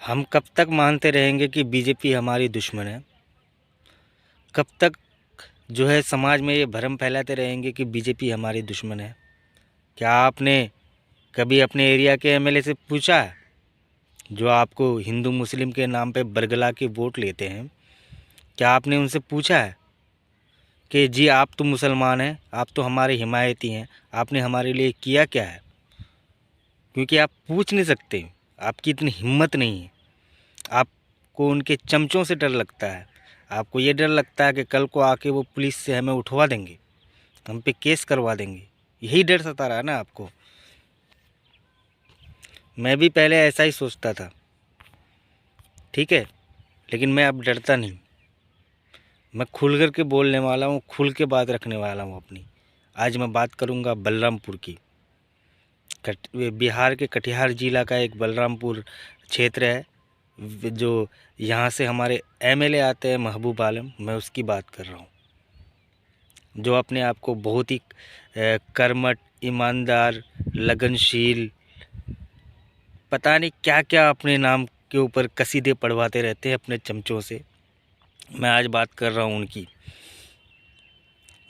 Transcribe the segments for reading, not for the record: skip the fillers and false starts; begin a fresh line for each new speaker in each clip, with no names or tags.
हम कब तक मानते रहेंगे कि बीजेपी हमारी दुश्मन है? कब तक जो है समाज में ये भ्रम फैलाते रहेंगे कि बीजेपी हमारी दुश्मन है? क्या आपने कभी अपने एरिया के एमएलए से पूछा है, जो आपको हिंदू मुस्लिम के नाम पे बरगला के वोट लेते हैं? क्या आपने उनसे पूछा है कि जी आप तो मुसलमान हैं, आप तो हमारे हिमायती हैं, आपने हमारे लिए किया क्या है? क्योंकि आप पूछ नहीं सकते, आपकी इतनी हिम्मत नहीं है। आपको उनके चमचों से डर लगता है। आपको ये डर लगता है कि कल को आके वो पुलिस से हमें उठवा देंगे, हम पे केस करवा देंगे। यही डर सता रहा है ना आपको? मैं भी पहले ऐसा ही सोचता था, ठीक है, लेकिन मैं अब डरता नहीं। मैं खुल कर के बोलने वाला हूँ, खुल के बात रखने वाला हूँ अपनी। आज मैं बात करूँगा बलरामपुर की। बिहार के कटिहार जिला का एक बलरामपुर क्षेत्र है, जो यहाँ से हमारे एमएलए आते हैं महबूब आलम, मैं उसकी बात कर रहा हूँ। जो अपने आप को बहुत ही कर्मठ, ईमानदार, लगनशील, पता नहीं क्या क्या अपने नाम के ऊपर कसीदे पढ़वाते रहते हैं अपने चमचों से। मैं आज बात कर रहा हूँ उनकी।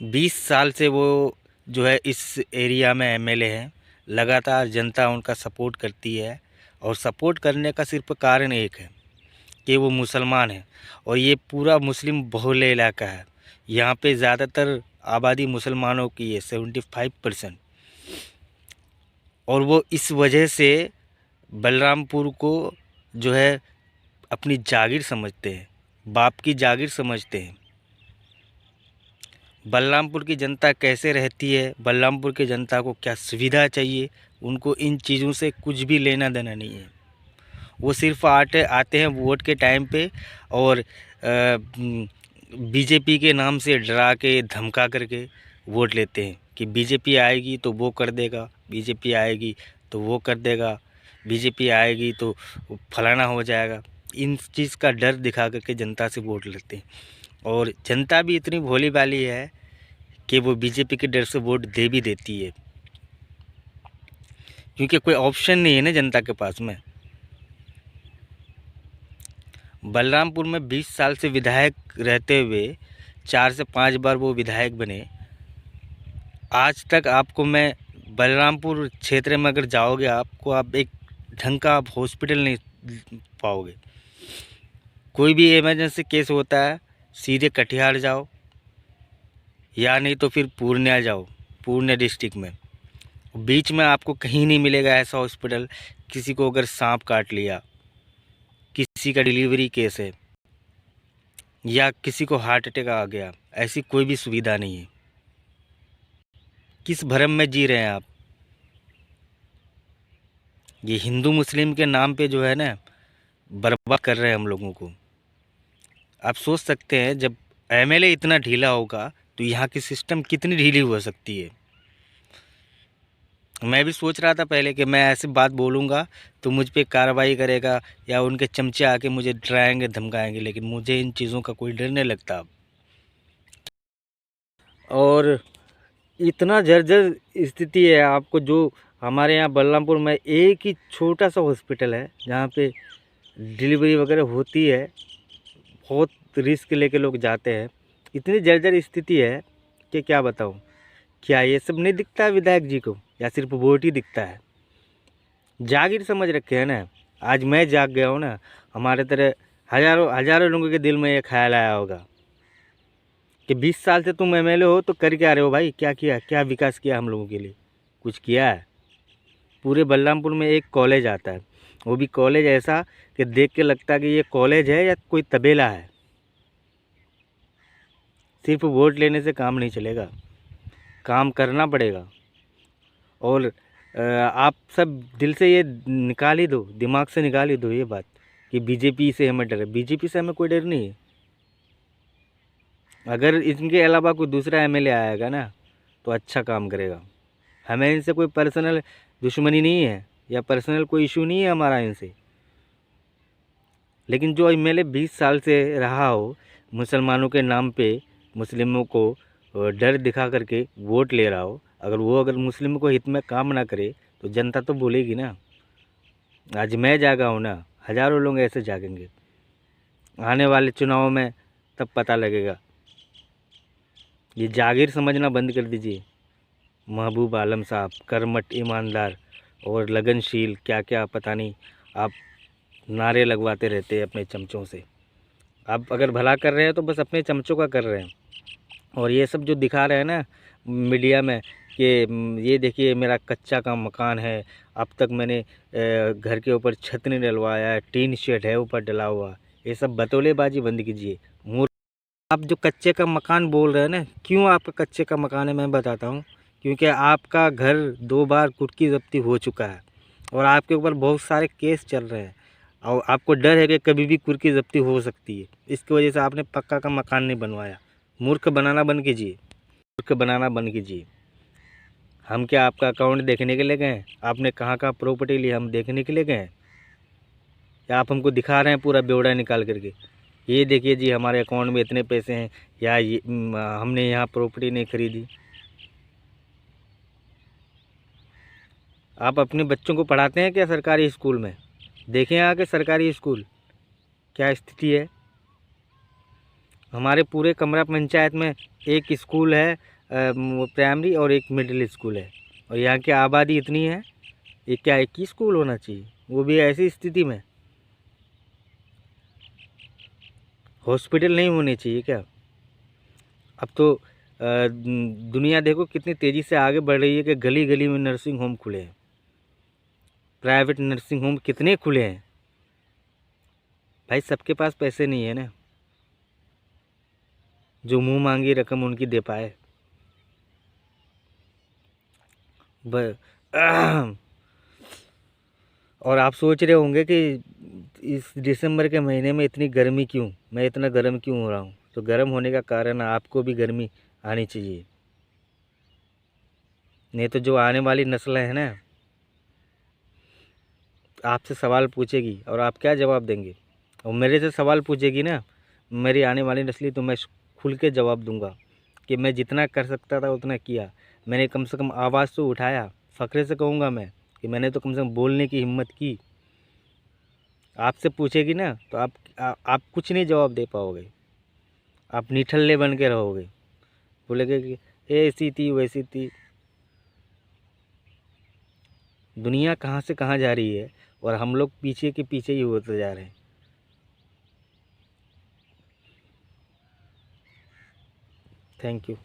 20 साल से वो जो है इस एरिया में एमएलए हैं। लगातार जनता उनका सपोर्ट करती है, और सपोर्ट करने का सिर्फ कारण एक है कि वो मुसलमान हैं, और ये पूरा मुस्लिम बहुल इलाका है। यहाँ पे ज़्यादातर आबादी मुसलमानों की है, 75%। और वो इस वजह से बलरामपुर को जो है अपनी जागीर समझते हैं, बाप की जागीर समझते हैं। बलरामपुर की जनता कैसे रहती है, बलरामपुर की जनता को क्या सुविधा चाहिए, उनको इन चीज़ों से कुछ भी लेना देना नहीं है। वो सिर्फ आते हैं वोट के टाइम पे, और बीजेपी के नाम से डरा के धमका करके वोट लेते हैं कि बीजेपी आएगी तो वो कर देगा, बीजेपी आएगी तो वो कर देगा, बीजेपी आएगी तो फलाना हो जाएगा। इन चीज़ का डर दिखा करके जनता से वोट लेते हैं, और जनता भी इतनी भोली भाली है कि वो बीजेपी के डर से वोट दे भी देती है, क्योंकि कोई ऑप्शन नहीं है ना जनता के पास में। बलरामपुर में 20 साल से विधायक रहते हुए 4 से 5 बार वो विधायक बने। आज तक आपको मैं बलरामपुर क्षेत्र में अगर जाओगे, आपको आप एक ढंग का आप हॉस्पिटल नहीं पाओगे। कोई भी इमरजेंसी केस होता है, सीधे कटिहार जाओ, या नहीं तो फिर पूर्णिया जाओ, पूर्णिया डिस्ट्रिक्ट में। बीच में आपको कहीं नहीं मिलेगा ऐसा हॉस्पिटल। किसी को अगर सांप काट लिया, किसी का डिलीवरी केस है, या किसी को हार्ट अटैक आ गया, ऐसी कोई भी सुविधा नहीं है। किस भ्रम में जी रहे हैं आप? ये हिंदू मुस्लिम के नाम पे जो है ना, बर्बाद कर रहे हैं हम लोगों को। आप सोच सकते हैं जब एमएलए इतना ढीला होगा तो यहाँ की सिस्टम कितनी ढीली हो सकती है। मैं भी सोच रहा था पहले कि मैं ऐसी बात बोलूँगा तो मुझ पे कार्रवाई करेगा, या उनके चमचे आके मुझे डराएंगे धमकाएंगे, लेकिन मुझे इन चीज़ों का कोई डर नहीं लगता अब। और इतना जर्जर स्थिति है आपको, जो हमारे यहाँ बलरामपुर में एक ही छोटा सा हॉस्पिटल है जहाँ पे डिलीवरी वगैरह होती है। बहुत रिस्क लेके लोग जाते हैं। इतनी जर्जर स्थिति है कि क्या बताऊँ। क्या ये सब नहीं दिखता है विधायक जी को, या सिर्फ वोट ही दिखता है? जागीर समझ रखे हैं ना। आज मैं जाग गया हूँ ना, हमारे तरह हज़ारों हज़ारों लोगों के दिल में ये ख्याल आया होगा कि 20 साल से तुम एमएलए हो तो कर क्या रहे हो भाई? क्या किया, क्या विकास किया हम लोगों के लिए? कुछ किया है? पूरे बलरामपुर में एक कॉलेज आता है, वो भी कॉलेज ऐसा कि देख के लगता है कि ये कॉलेज है या कोई तबेला है। सिर्फ वोट लेने से काम नहीं चलेगा, काम करना पड़ेगा। और आप सब दिल से ये निकाल ही दो, दिमाग से निकाल ही दो ये बात कि बीजेपी से हमें डर है। बीजेपी से हमें कोई डर नहीं है। अगर इनके अलावा कोई दूसरा एमएलए आएगा ना तो अच्छा काम करेगा। हमें इनसे कोई पर्सनल दुश्मनी नहीं है, या पर्सनल कोई इशू नहीं है हमारा इनसे। लेकिन जो एमएलए 20 साल से रहा हो, मुसलमानों के नाम पे मुस्लिमों को डर दिखा करके वोट ले रहा हो, अगर मुस्लिम को हित में काम ना करे तो जनता तो बोलेगी ना। आज मैं जागा हूँ ना, हज़ारों लोग ऐसे जागेंगे। आने वाले चुनाव में तब पता लगेगा। ये जागीर समझना बंद कर दीजिए। महबूब आलम साहब कर्मठ, ईमानदार और लगनशील, क्या क्या पता नहीं आप नारे लगवाते रहते हैं अपने चमचों से। आप अगर भला कर रहे हैं तो बस अपने चमचों का कर रहे हैं। और ये सब जो दिखा रहे हैं ना मीडिया में कि ये देखिए मेरा कच्चा का मकान है, अब तक मैंने घर के ऊपर छत नहीं डलवाया है, टीन शेड है ऊपर डला हुआ, ये सब बतौलेबाजी बंद कीजिए। आप जो कच्चे का मकान बोल रहे हैं ना, क्यों आपका कच्चे का मकान है मैं बताता हूँ। क्योंकि आपका घर 2 बार कुर्की ज़ब्ती हो चुका है और आपके ऊपर बहुत सारे केस चल रहे हैं और आपको डर है कि कभी भी कुर्की ज़ब्ती हो सकती है। इसकी वजह से आपने पक्का का मकान नहीं बनवाया। मूर्ख बनाना बंद कीजिए, मूर्ख बनाना बंद कीजिए। हम क्या आपका अकाउंट देखने के लिए गए हैं? आपने कहाँ कहाँ प्रॉपर्टी ली हम देखने के लिए गए हैं? या आप हमको दिखा रहे हैं पूरा ब्यौरा निकाल करके, ये देखिए जी हमारे अकाउंट में इतने पैसे हैं, या ये हमने यहाँ प्रॉपर्टी नहीं खरीदी। आप अपने बच्चों को पढ़ाते हैं क्या सरकारी स्कूल में? देखें आके सरकारी स्कूल क्या स्थिति है। हमारे पूरे कमरा पंचायत में एक स्कूल है प्राइमरी और एक मिडिल स्कूल है, और यहाँ की आबादी इतनी है, ये क्या एक ही स्कूल होना चाहिए, वो भी ऐसी स्थिति में। हॉस्पिटल नहीं होने चाहिए क्या? अब तो दुनिया देखो कितनी तेज़ी से आगे बढ़ रही है कि गली गली में नर्सिंग होम खुले हैं, प्राइवेट नर्सिंग होम कितने खुले हैं। भाई सबके पास पैसे नहीं है ना, जो मुंह मांगी रकम उनकी दे पाए। और आप सोच रहे होंगे कि इस दिसंबर के महीने में इतनी गर्मी क्यों, मैं इतना गर्म क्यों हो रहा हूँ। तो गर्म होने का कारण आपको भी गर्मी आनी चाहिए, नहीं तो जो आने वाली नस्लें हैं ना आपसे सवाल पूछेगी और आप क्या जवाब देंगे। और मेरे से सवाल पूछेगी ना मेरी आने वाली नस्लें, तो मैं खुल के जवाब दूंगा कि मैं जितना कर सकता था उतना किया। मैंने कम से कम आवाज़ तो उठाया, फ़ख्र से कहूँगा मैं कि मैंने तो कम से कम बोलने की हिम्मत की। आपसे पूछेगी ना तो आप कुछ नहीं जवाब दे पाओगे, आप निठल्ले बन के रहोगे, बोलेगे कि ऐसी थी वैसी थी। दुनिया कहाँ से कहाँ जा रही है और हम लोग पीछे के पीछे ही होते जा रहे हैं। Thank you.